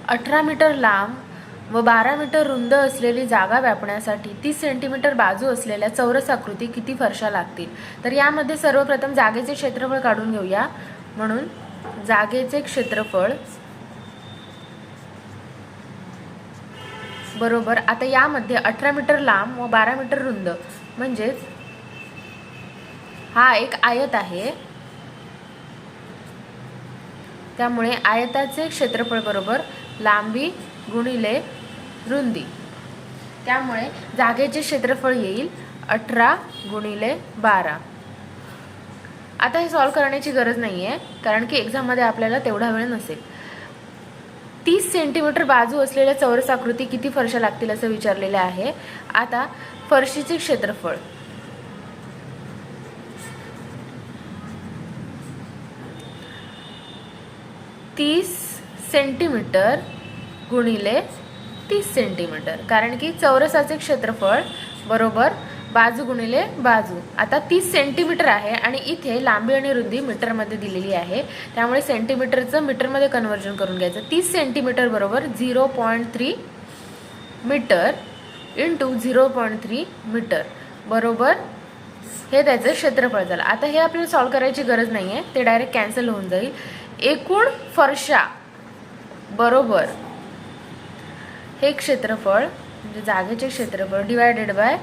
18 metre लांब व 12 metre रुंद असलेली जागा व्यापण्यासाठी 30 सेंटीमीटर बाजू असलेल्या चौरस आकृती किती फरशा लागतील? तर यामध्ये सर्वप्रथम जागेचे क्षेत्रफळ काढून घेऊया. म्हणून जागेचे क्षेत्रफळ बरोबर, आता यामध्ये 18 मीटर लांब व 12 मीटर रुंद म्हणजेच हा एक आयत आहे, त्यामुळे आयताचे क्षेत्रफळ बरोबर लांबी गुणिले रुंदी. त्यामुळे जागेचे क्षेत्रफळ येईल 18 गुणिले 12. आता हे सॉल्व करण्याची गरज नाही आहे, कारण की एक्झाममध्ये आपल्याला तेवढा वेळ नसेल. 30 सेंटीमीटर बाजू असलेल्या चौरस आकृती किती फरशा लागतील असं विचारलेले आहे. आता फरशीचे क्षेत्रफळ तीस सेंटीमीटर गुणिले 30 सेंटीमीटर, कारण की चौरसाचे क्षेत्रफळ बरोबर बाजू गुणिले बाजू. आता 30 सेंटीमीटर आहे आणि इथे लांबी आणि रुंदी मीटरमध्ये दिलेली आहे, त्यामुळे सेंटीमीटरचं मीटरमध्ये कन्वर्जन करून घ्यायचं. 30 सेंटीमीटर बरोबर 0.3 मीटर इंटू 0.3 मीटर बरोबर हे त्याचं क्षेत्रफळ झालं. आता हे आपल्याला सॉल्व करायची गरज नाही आहे, ते डायरेक्ट कॅन्सल होऊन जाईल. एकूण फरशा बरोबर हे क्षेत्रफळ म्हणजे जागेचे क्षेत्रफळ डिवायडेड बाय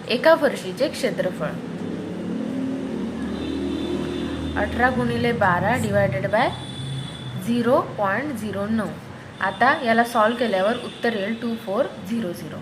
एका फरशीचे क्षेत्रफळ. 18 गुणिले 12 डिवायडेड बाय 0.09. आता याला सॉल्व केल्यावर उत्तर येईल 2400.